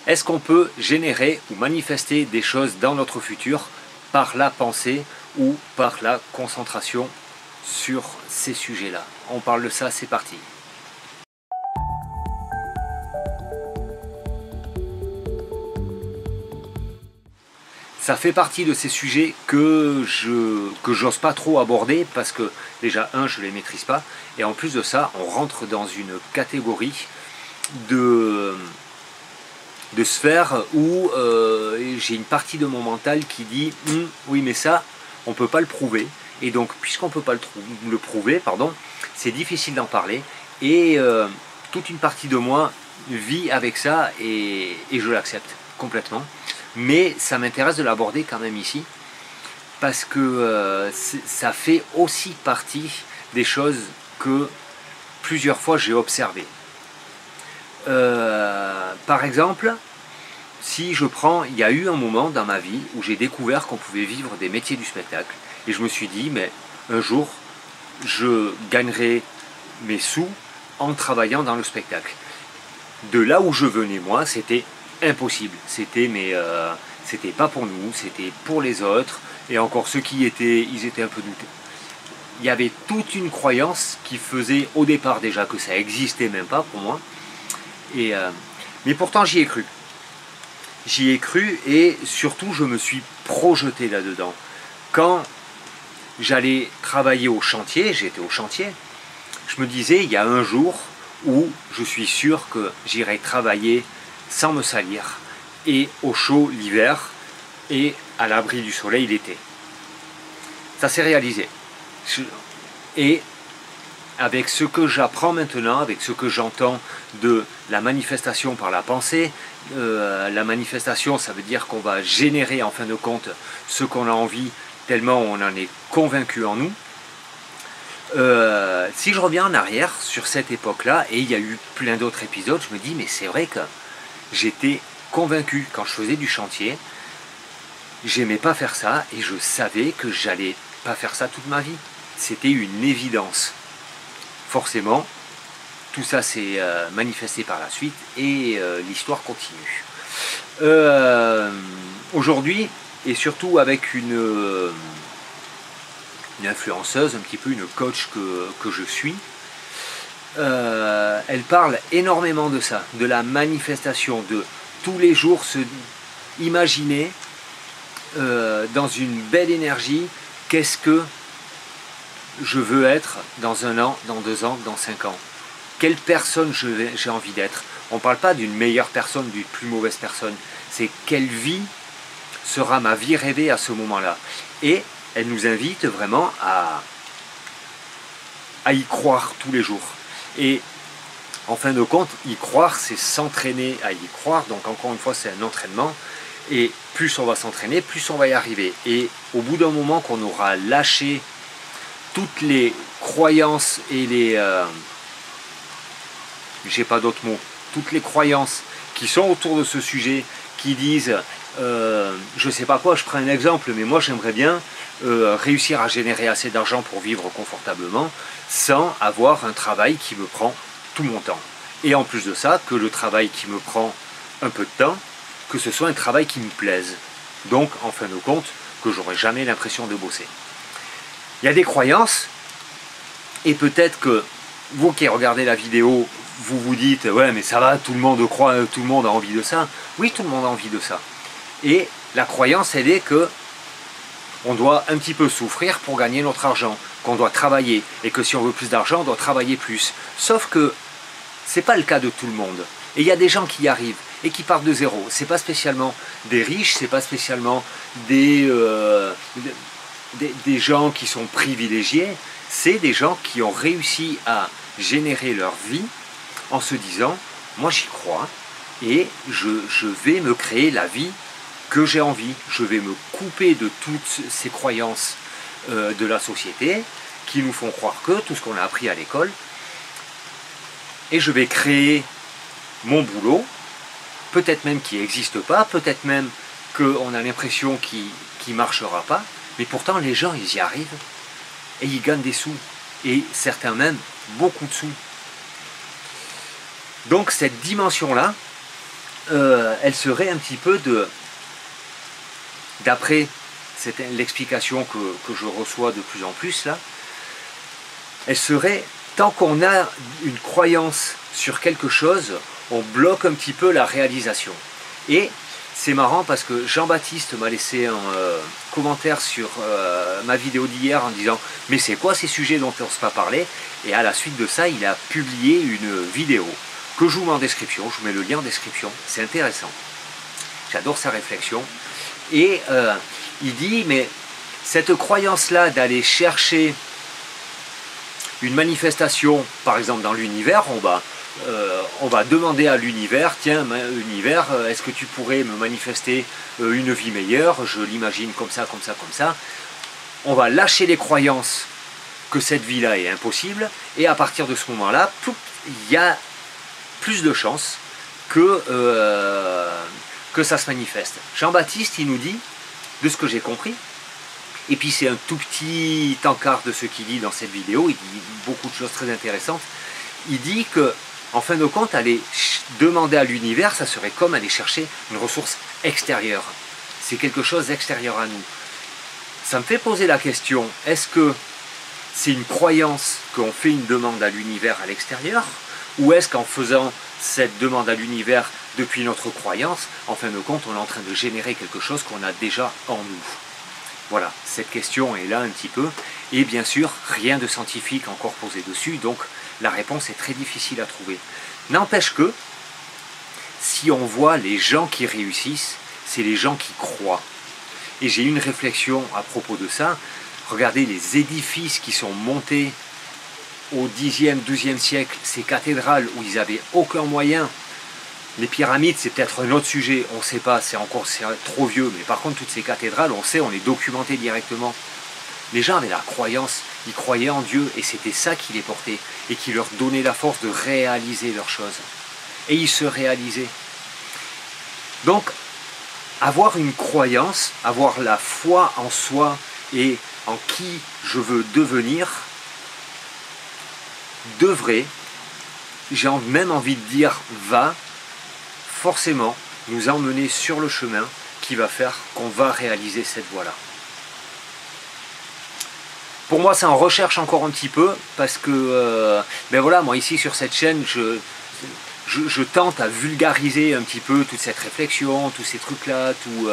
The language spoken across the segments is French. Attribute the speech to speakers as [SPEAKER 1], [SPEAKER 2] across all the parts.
[SPEAKER 1] Est-ce qu'on peut générer ou manifester des choses dans notre futur par la pensée ou par la concentration sur ces sujets-là? On parle de ça, c'est parti. Ça fait partie de ces sujets que j'ose pas trop aborder parce que déjà, je les maîtrise pas, et en plus de ça, on rentre dans une catégorie de sphère où j'ai une partie de mon mental qui dit oui, mais ça, on peut pas le prouver, et donc puisqu'on peut pas le prouver, c'est difficile d'en parler, et toute une partie de moi vit avec ça, et je l'accepte complètement. Mais ça m'intéresse de l'aborder quand même ici, parce que ça fait aussi partie des choses que plusieurs fois j'ai observées. Par exemple, si je prends, il y a eu un moment dans ma vie où j'ai découvert qu'on pouvait vivre des métiers du spectacle, et je me suis dit, mais un jour, je gagnerai mes sous en travaillant dans le spectacle. De là où je venais, moi, c'était impossible. C'était pas pour nous, c'était pour les autres, et encore ceux qui étaient, ils étaient un peu doutés. Il y avait toute une croyance qui faisait au départ déjà que ça existait même pas pour moi, mais pourtant j'y ai cru. J'y ai cru, et surtout je me suis projeté là-dedans. Quand j'allais travailler au chantier, j'étais au chantier, je me disais, il y a un jour où je suis sûr que j'irai travailler sans me salir, et au chaud l'hiver, et à l'abri du soleil l'été. Ça s'est réalisé. Et avec ce que j'apprends maintenant, avec ce que j'entends de la manifestation par la pensée, la manifestation, ça veut dire qu'on va générer en fin de compte ce qu'on a envie, tellement on en est convaincu en nous. Si je reviens en arrière sur cette époque-là, et il y a eu plein d'autres épisodes, je me dis, mais c'est vrai que j'étais convaincu quand je faisais du chantier, j'aimais pas faire ça, et je savais que j'allais pas faire ça toute ma vie. C'était une évidence. Forcément, tout ça s'est manifesté par la suite, et l'histoire continue. Aujourd'hui, et surtout avec une influenceuse, un petit peu une coach que je suis, elle parle énormément de ça, de la manifestation, de tous les jours se imaginer dans une belle énergie, qu'est-ce que je veux être dans 1 an, dans 2 ans, dans 5 ans. Quelle personne j'ai envie d'être. On ne parle pas d'une meilleure personne, d'une plus mauvaise personne. C'est quelle vie sera ma vie rêvée à ce moment-là. Et elle nous invite vraiment à y croire tous les jours. Et en fin de compte, y croire, c'est s'entraîner à y croire. Donc encore une fois, c'est un entraînement. Et plus on va s'entraîner, plus on va y arriver. Et au bout d'un moment qu'on aura lâché toutes les croyances et les... j'ai pas d'autres mots. Toutes les croyances qui sont autour de ce sujet, qui disent, je sais pas quoi, je prends un exemple, mais moi j'aimerais bien réussir à générer assez d'argent pour vivre confortablement, sans avoir un travail qui me prend tout mon temps. Et en plus de ça, que le travail qui me prend un peu de temps, que ce soit un travail qui me plaise. Donc, en fin de compte, que j'aurai jamais l'impression de bosser. Il y a des croyances, et peut-être que vous qui regardez la vidéo, vous vous dites, ouais mais ça va, tout le monde croit, tout le monde a envie de ça. Oui, tout le monde a envie de ça. Et la croyance, elle est que on doit un petit peu souffrir pour gagner notre argent, qu'on doit travailler, et que si on veut plus d'argent, on doit travailler plus. Sauf que c'est pas le cas de tout le monde. Et il y a des gens qui y arrivent, et qui partent de zéro. C'est pas spécialement des riches, c'est pas spécialement des gens qui sont privilégiés, c'est des gens qui ont réussi à générer leur vie en se disant, moi j'y crois, et je vais me créer la vie que j'ai envie. Je vais me couper de toutes ces croyances de la société qui nous font croire que tout ce qu'on a appris à l'école, et je vais créer mon boulot, peut-être même qui n'existe pas, peut-être même qu'on a l'impression qu'il ne marchera pas, mais pourtant les gens ils y arrivent, et ils gagnent des sous, et certains même beaucoup de sous. Donc cette dimension-là, elle serait un petit peu d'après l'explication que je reçois de plus en plus là, elle serait, tant qu'on a une croyance sur quelque chose, on bloque un petit peu la réalisation. Et c'est marrant parce que Jean-Baptiste m'a laissé un commentaire sur ma vidéo d'hier en disant « Mais c'est quoi ces sujets dont on ne s'est pas parlé ?» Et à la suite de ça, il a publié une vidéo que je vous mets en description, je vous mets le lien en description, c'est intéressant. J'adore sa réflexion. Et il dit « Mais cette croyance-là d'aller chercher une manifestation, par exemple dans l'univers, on va demander à l'univers, tiens, univers, est-ce que tu pourrais me manifester une vie meilleure? Je l'imagine comme ça, comme ça, comme ça. On va lâcher les croyances que cette vie-là est impossible, et à partir de ce moment-là, il y a plus de chances que ça se manifeste. Jean-Baptiste, il nous dit, de ce que j'ai compris, et puis c'est un tout petit encart de ce qu'il dit dans cette vidéo, il dit beaucoup de choses très intéressantes, il dit que en fin de compte, aller demander à l'univers, ça serait comme aller chercher une ressource extérieure. C'est quelque chose d'extérieur à nous. Ça me fait poser la question, est-ce que c'est une croyance qu'on fait une demande à l'univers à l'extérieur, ou est-ce qu'en faisant cette demande à l'univers depuis notre croyance, en fin de compte, on est en train de générer quelque chose qu'on a déjà en nous? Voilà, cette question est là un petit peu, et bien sûr, rien de scientifique encore posé dessus, donc la réponse est très difficile à trouver. N'empêche que, si on voit les gens qui réussissent, c'est les gens qui croient. Et j'ai une réflexion à propos de ça. Regardez les édifices qui sont montés au 10e, 12e siècle, ces cathédrales où ils n'avaient aucun moyen. Les pyramides, c'est peut-être un autre sujet, on ne sait pas, c'est trop vieux. Mais par contre, toutes ces cathédrales, on sait, on les documentait directement. Les gens avaient la croyance, ils croyaient en Dieu, et c'était ça qui les portait, et qui leur donnait la force de réaliser leurs choses. Et ils se réalisaient. Donc, avoir une croyance, avoir la foi en soi, et en qui je veux devenir, devrait, j'ai même envie de dire, va forcément nous emmener sur le chemin qui va faire qu'on va réaliser cette voie-là. Pour moi, ça en recherche encore un petit peu, parce que, ben voilà, moi ici sur cette chaîne, je tente à vulgariser un petit peu toute cette réflexion, tous ces trucs-là, tout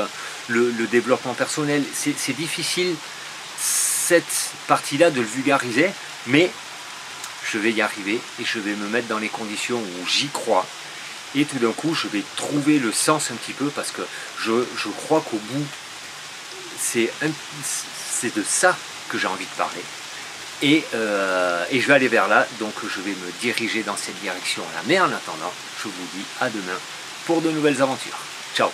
[SPEAKER 1] le développement personnel. C'est difficile, cette partie-là, de le vulgariser, mais je vais y arriver, et je vais me mettre dans les conditions où j'y crois. Et tout d'un coup, je vais trouver le sens un petit peu, parce que je crois qu'au bout, c'est de ça que j'ai envie de parler. Et je vais aller vers là, donc je vais me diriger dans cette direction-là. Mais en attendant, je vous dis à demain pour de nouvelles aventures. Ciao!